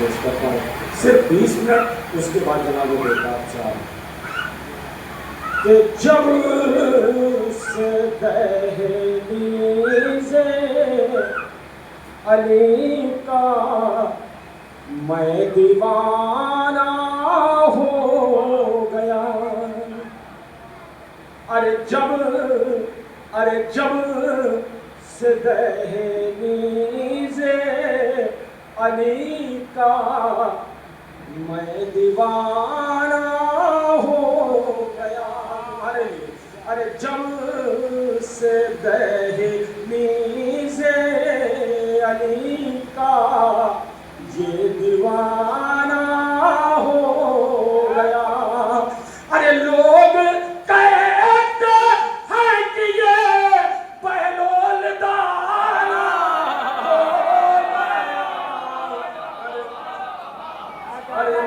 पेश करता हूँ, सिर्फ 20 मिनट, उसके बाद जनाब बेताब साहब कि जब से दहलीज़े अली का मैं दीवाना हो गया। अरे जब से दहलीज़े अली का मैं दीवाना हो गया। अरे जब से दहलीज़े अली का ये दीवाना हो गया। अरे लोग कहते हैं कि ये पहलोलदाना हो गया। अरे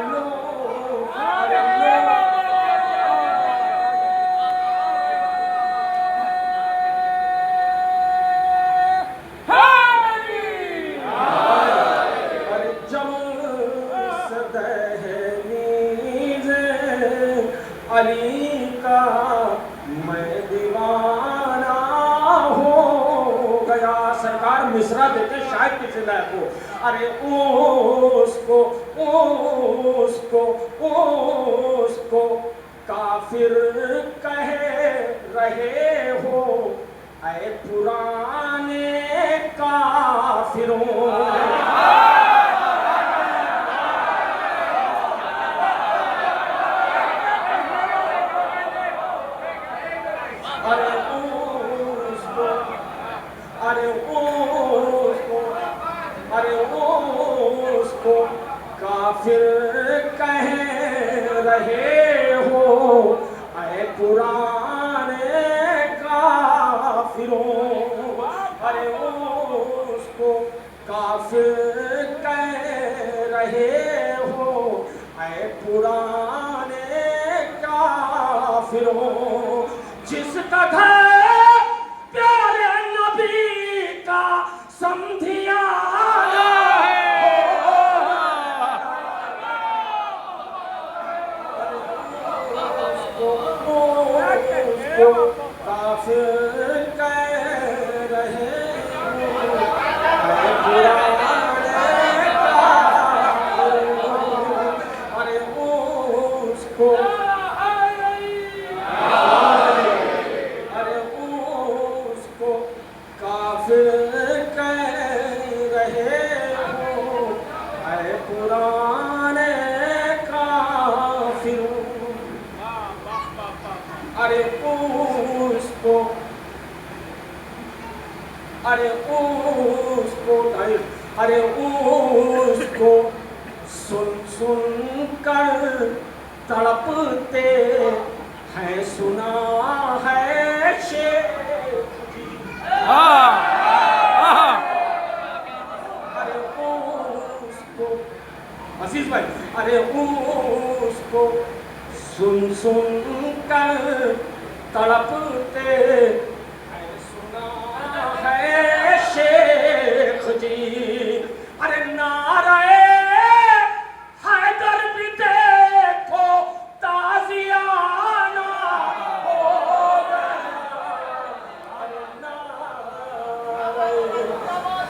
अली का मैं दीवाना हो गया। सरकार मिसरा देते शायद किसी लायक हो। अरे उसको काफिर कह रहे हो ऐ पुराने काफिरों। अरे उसको काफिर कह रहे हो ऐ पुराने काफिरों। अरे उसको काफिर कह रहे हो ऐ पुराने काफिरों। जिसका घर प्यारे नबी का समधिया काफिर कह रहे हो अरे उसको काफिर कह रहे हो ऐ पुराने काफिरों। अरे उसको सुन कर तड़पते हैं सुना है शेख जी। अरे उसको अजीज भाई, अरे उसको सुन कर तड़पते हैं सुना है शेख जी। अरे नारे हैदर भी देखो ताजियाना हो गया। अरे नारे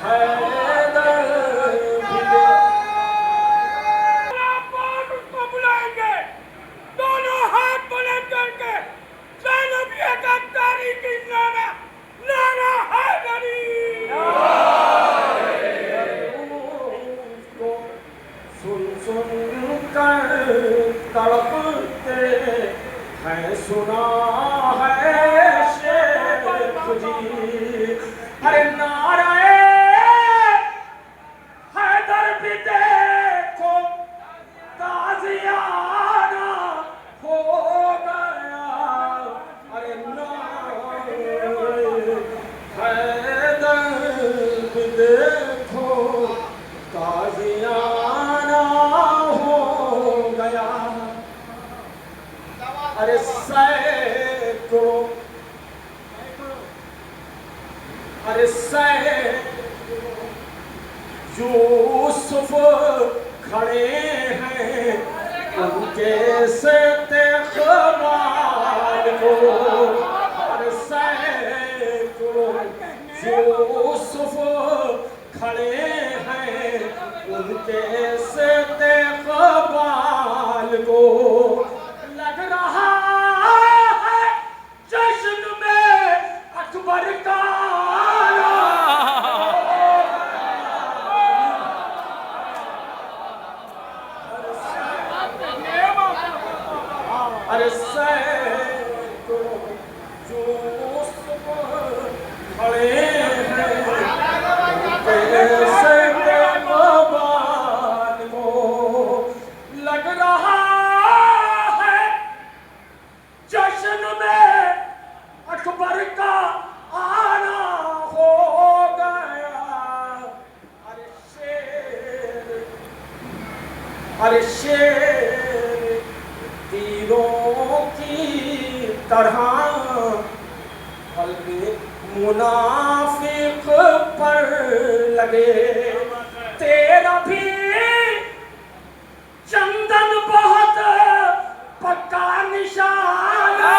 हैदर भी उसको बुलाएंगे, दोनों हाथ बुलंद करके ज़ैनबिया का तारीखी नारा नारा हैदरी। सुन कर तड़पते हैं सुना है शेख जी। अरे नारे हैदर भी देखो ताजियाना हो गया। अरे नारे हैदर भी देखो ताजियाना हो गया। अरे सैकड़ों यूसुफ खड़े हैं उनके इस्तेक़बाल को, और सैकड़ों यूसुफ खड़े हैं उनके इस्तेक़बाल को। लग रहा है जश्न में अकबर का, अरे सैकड़ों यूसुफ खड़े हैं उनके इस्तेक़बाल को। लग रहा है जश्न में अकबर का आना हो गया। अरे शेर, अरे शेर तीरों की तरह क़ल्ब मुनाफिक पर लगे। तेरा भी चंदन बहुत पक्का निशाना,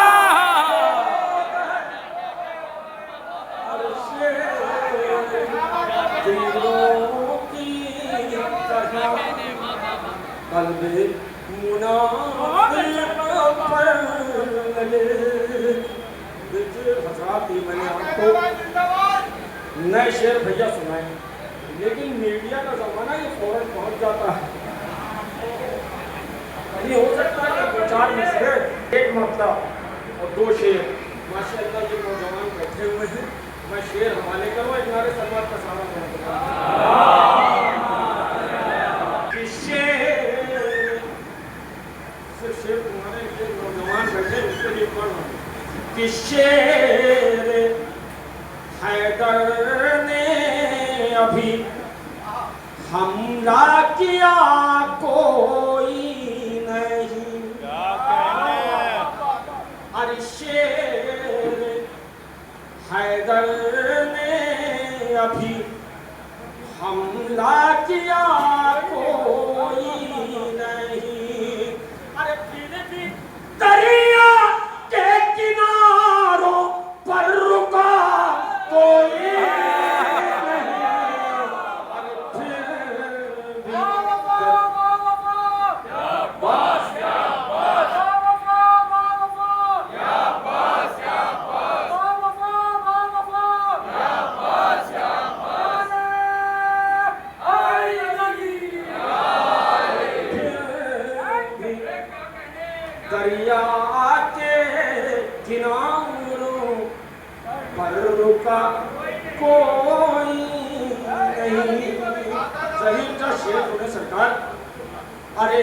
तीरों की तरह क़ल्ब मुनाफिक पर लगे। देखिए हज़रात, मैंने आपको नए शेर भैया सुनाए, लेकिन मीडिया का ज़माना ये फौरन पहुंच जाता है। ये हो सकता है कि 2-4 मिसरे, एक मरतबा और 2 शेर। माशाअल्लाह ये नौजवान बैठे हुए हैं, मैं शेर हवाले करूँ, एक नारे सलमान का सारा शेर तुम्हारे लिए नौजवान बैठे उसके लिए पढ़ रहा हूँ कि शेर हैदर ने अभी हमला किया कोई नहीं। अरे शेर हैदर ने अभी हमला किया कोई नहीं। अरे फिर भी दरिया के किनारों पर रुका कोई नहीं। अरे फिर भी दरिया के किनारों पर रुका कोई नहीं। सही का शेर होने सरकार। अरे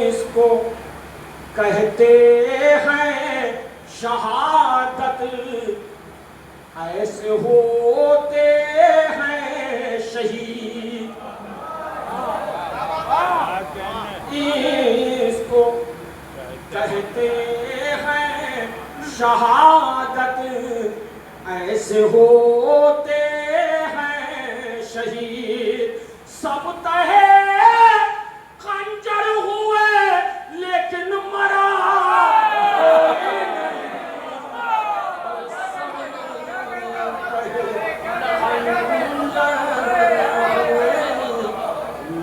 इसको कहते हैं शहादत, ऐसे होते हैं शहीद। इसको कहते हैं शहादत, ऐसे होते हैं शहीद। सब तहे खंजर हुए लेकिन मरा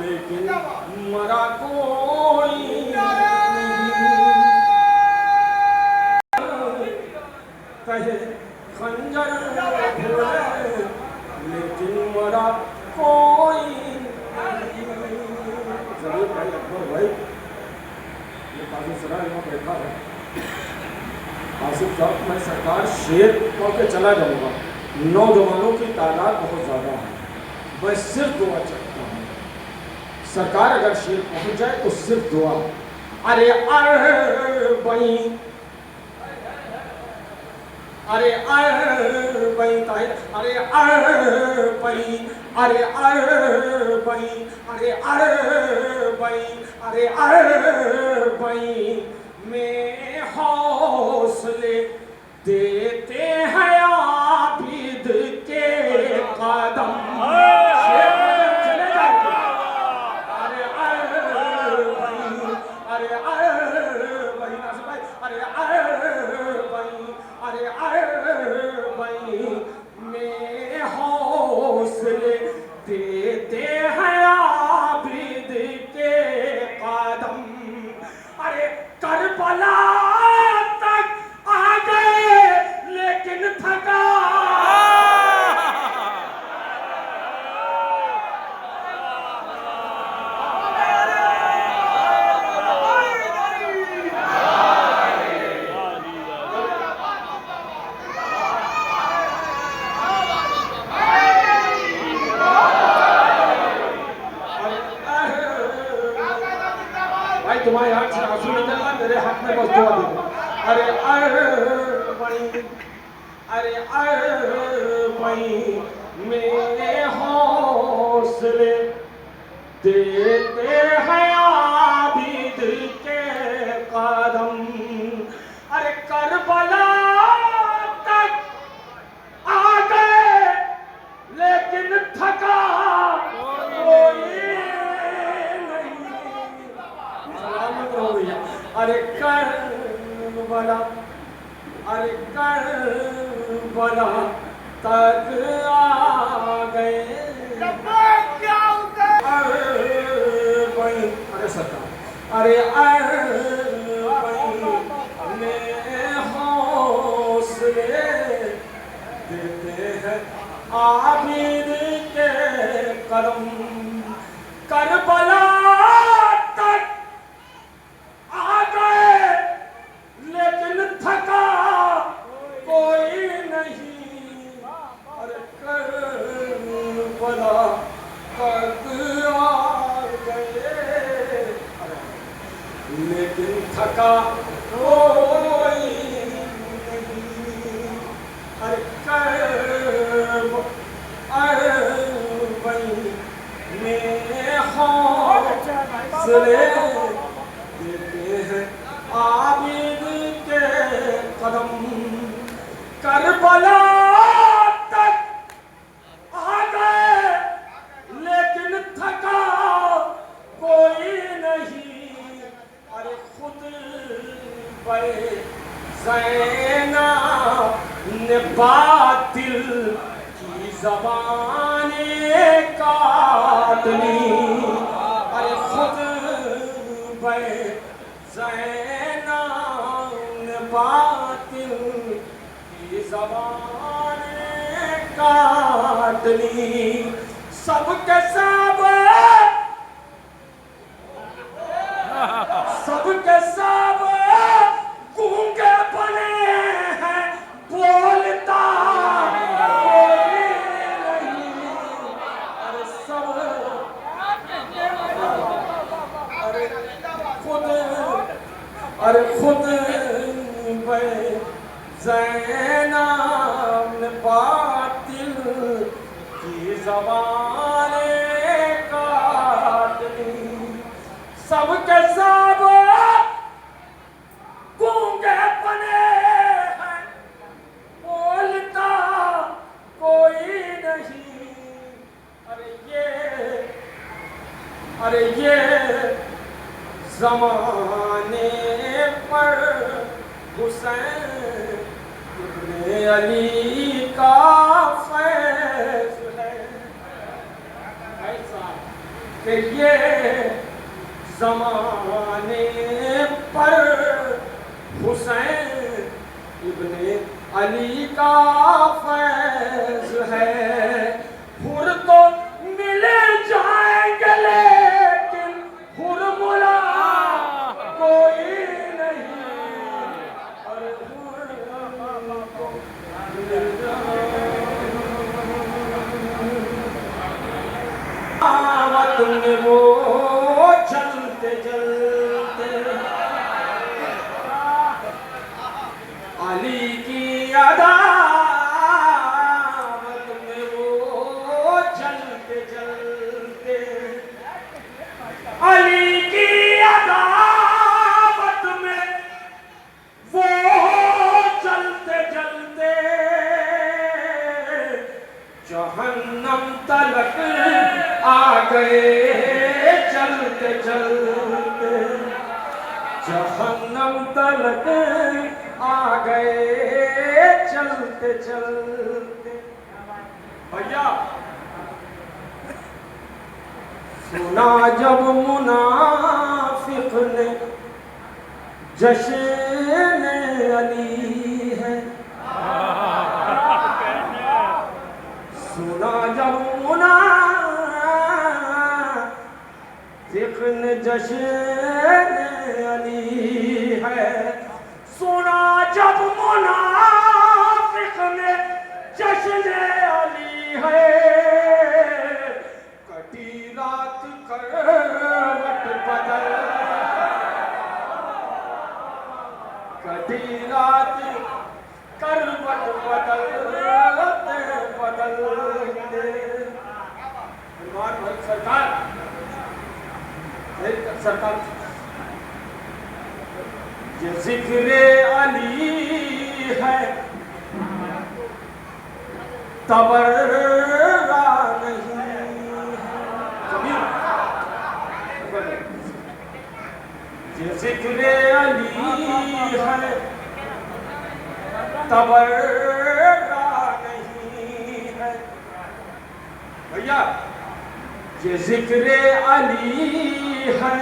लेकिन मरा कोई कहे खंजर हुए लेकिन मरा कोई। जरूर भाई अकबर भाई, ये काफी सरा यहाँ बैठा है आसिफ साहब। मैं सरकार शेर कह के चला जाऊंगा, नौजवानों की तादाद बहुत ज़्यादा है, मैं सिर्फ दुआ चाहता हूँ सरकार, अगर शेर पहुँच जाए तो सिर्फ दुआ। अरे अरबई, अरे अरबई, अरे अरबई, अरे अरबई, अरे अरबई, अरे अरबई में हौसले देते हैं आबिद के कदम शेर मतलब चले जाएंगे। अरे भाई नासिर भाई, भाई में हौसले देते हैं आबिद के कदम। अरे करबला तक आ गए लेकिन थका। भाई तुम्हारे आंख से आंसू निकल रहा, मेरे हाथ में बस दुआ दे। भाई मेरे हौसले देते हैं आबिद के कदम। अरे करबला तक आ गए लेकिन थका कोई नहीं। सलामत रहो भैया। अरे करबला तक आ गए। अरे सरकार, अरे में हौसले देते हैं आबिद के कदम। करबला तक आ गए लेकिन थका कोई नहीं। अरे करबला तक आ गए लेकिन थका कोई नहीं। अरे में हौसले देते हैं आबिद के कदम। करबला तक आ गए लेकिन थका कोई नहीं। अरे खुद पे ज़ैना ने बातिल की ज़बाने काट ली। अरे खुद पे ज़ैना ने बातिल की ज़बाने काट ली। सबके सब गूंगे बने हैं, बोलता कोई नहीं। अरे सब खुद ज़ैना ने बातिल की ज़बाने काट ली। सबके सब गूंगे बने हैं, बोलता कोई नहीं। अरे ये ज़माने पर हुसैन इब्ने अली का फैज़ है। ऐसा कि ये ज़माने पर हुसैन इब्ने अली का फैज़ है। हुर तो मिल जाएंगे लेकिन हुरमुला कोई नहीं। अरे हुर तो मिल आवत में वो चलते चलते अली की अदावत में वो चलते चलते अली की अदावत में वो चलते चलते जहन्नम तलक आ गए चलते चलते, जहन्नम तलक आ गए चलते चलते। भैया सुना जब मुनाफिक ने जश्न अली है, सुना जब मुनाफिक ने जश्न अली है, सुना जब मुनाफिक ने जश्न अली है, कटी रात करवट बदल, कटी रात करवट बदलते बदलते। सरकार सरकार ये जिक्रे अली है तबर्रा नहीं है, ये जिक्रे अली है तबर्रा नहीं है। भैया ये जिक्रे अली है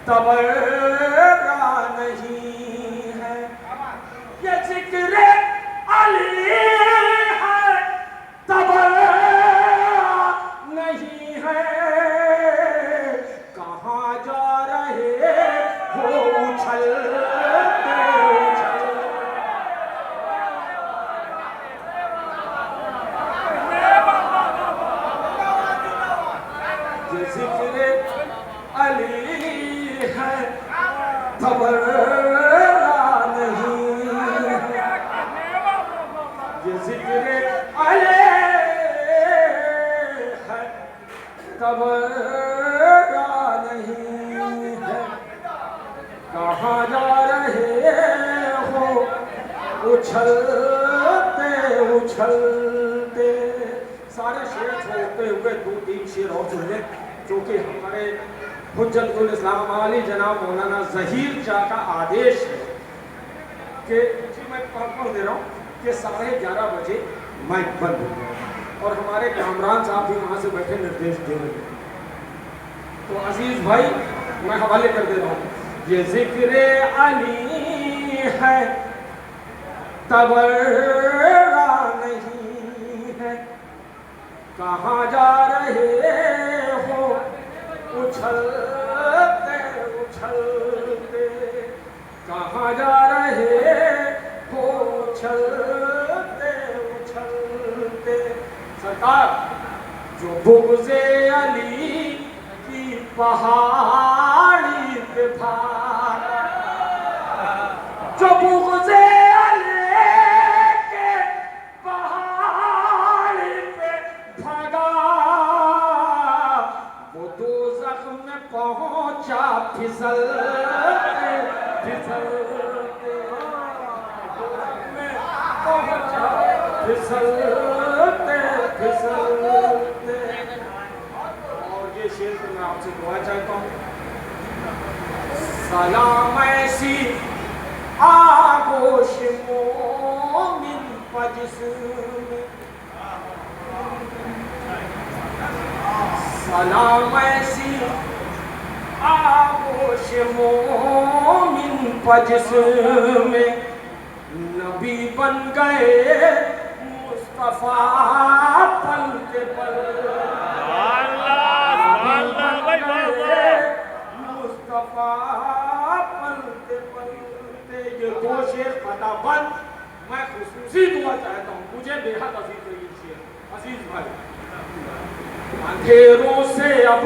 तबर्रा नहीं है, ये जिक्रे अली है तबर्रा नहीं है। कहाँ जा रहे हो उछलते उछलते, ये जिक्रे अली है तबर्रा नहीं है, ये जिक्रे अली है तबर्रा नहीं है। कहाँ जा रहे हो उछलते उछलते। सारे शेर छोड़ते हुए दो तीन शेर और सुनिए जो कि हमारे हुज्जतुल इस्लाम अली जनाब मौलाना ज़हीर शाह का आदेश है कि जी मैं पढ़ दे रहा हूँ कि 11:30 बजे माइक बंद हो गया और हमारे कामरान साहब भी वहाँ से बैठे निर्देश दे रहे हैं। तो अजीज भाई मैं हवाले कर दे रहा हूँ, ये जिक्रे अली है तबर्रा नहीं है। कहाँ जा रहे हो उछलते उछलते, कहाँ जा रहे हो उछलते उछलते। सरकार जो बुग़्ज़े अली की पहाड़ी पे भागा, जो बुग़्ज़े अली के पहाड़ी पे भागा, वो दोज़ख में पहुंचा फिसलते फिसलते, दोज़ख में पहुंचा फिसलते फिसलते। और ये शेर मैं आपसे दुआ चाहता हूँ, सलाम ऐसी आगोश मोमिन जिस्म, सलाम ऐसी आगोश मोमिन जिस्म, नबी बन गए मुस्तफा पल के पल, मुस्तफा पलते पलते। ये दो शेर फटाफट मैं खुसूसी दुआ चाहता हूँ, मुझे बेहद अजीज है ये शेर। अजीज भाई अंधेरों से अब,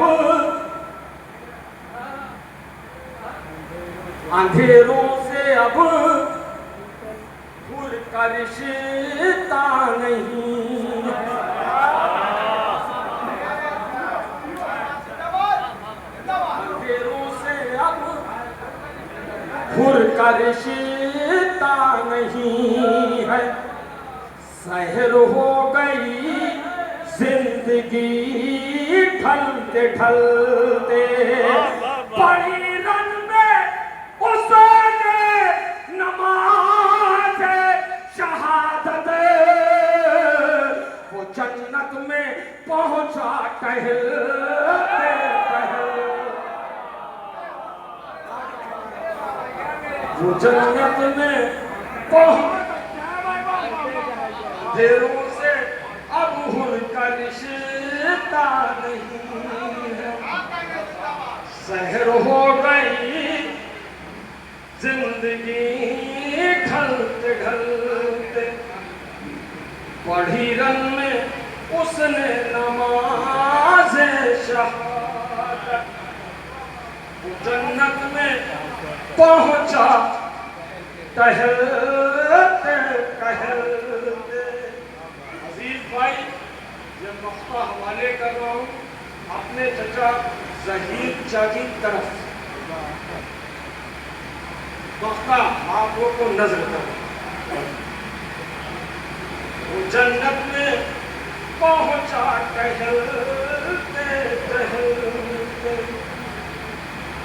अंधेरों से अब घुर का रिश्ता नहीं है, अंधेरों से अब घुर का रिश्ता नहीं है। सहर हो गई जिंदगी ढलते ढलते पड़ी रन में उसने नमाज शहादत, वो जन्नत में पहुंचा टहलते टहलते, वो जन्नत में देरों से अब उनका रिश्ता नहीं है, शहर हो गई जिंदगी ढलते ढलते, पढ़ी रन में उसने नमाज शहादत, वो जन्नत में पहुंचा टहलते टहलते। अजीज भाई, ये मौका हवाले कर रहा हूँ अपने चचा ज़हीर चा की तरफ, मौका आप लोग को नजर करो। वो जन्नत में पहुंचा टहलते टहलते,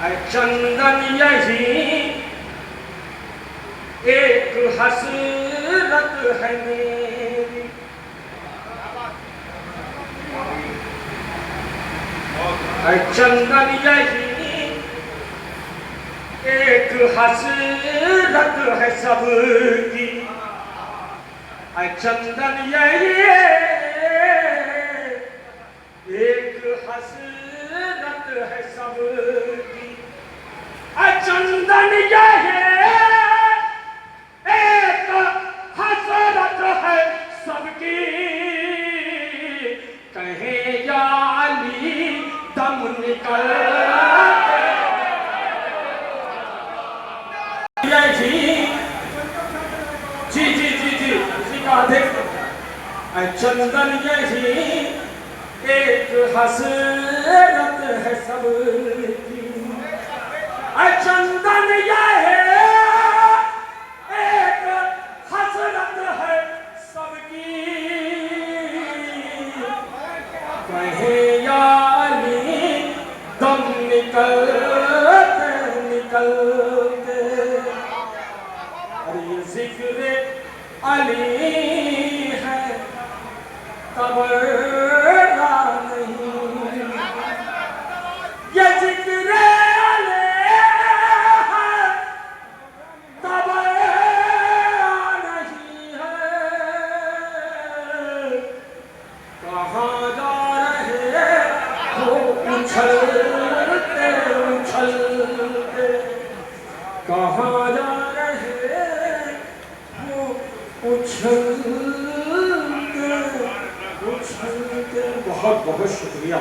ऐ चंदन यही एक हसरत है मेरी, ऐ चंदन यही एक हसरत है सबकी, ऐ चंदन यही एक हसरत है सबकी, ऐ चंदन यही एक हसरत है सबकी, कहे या अली दम निकल जी जी जी जी इसी का अधिक, चंदन यही एक हसरत है सबकी, चंदन यही एक हसरत है सबकी, कहे या अली दम निकलते निकलते, और ये जिक्र अली है तबर्रा नहीं, ये जिक्र अली है तबर्रा नहीं है, कहाँ जा रहे हो उछलते उछलते, कहाँ जा रहे हो उछलते उछलते। बहुत बहुत शुक्रिया।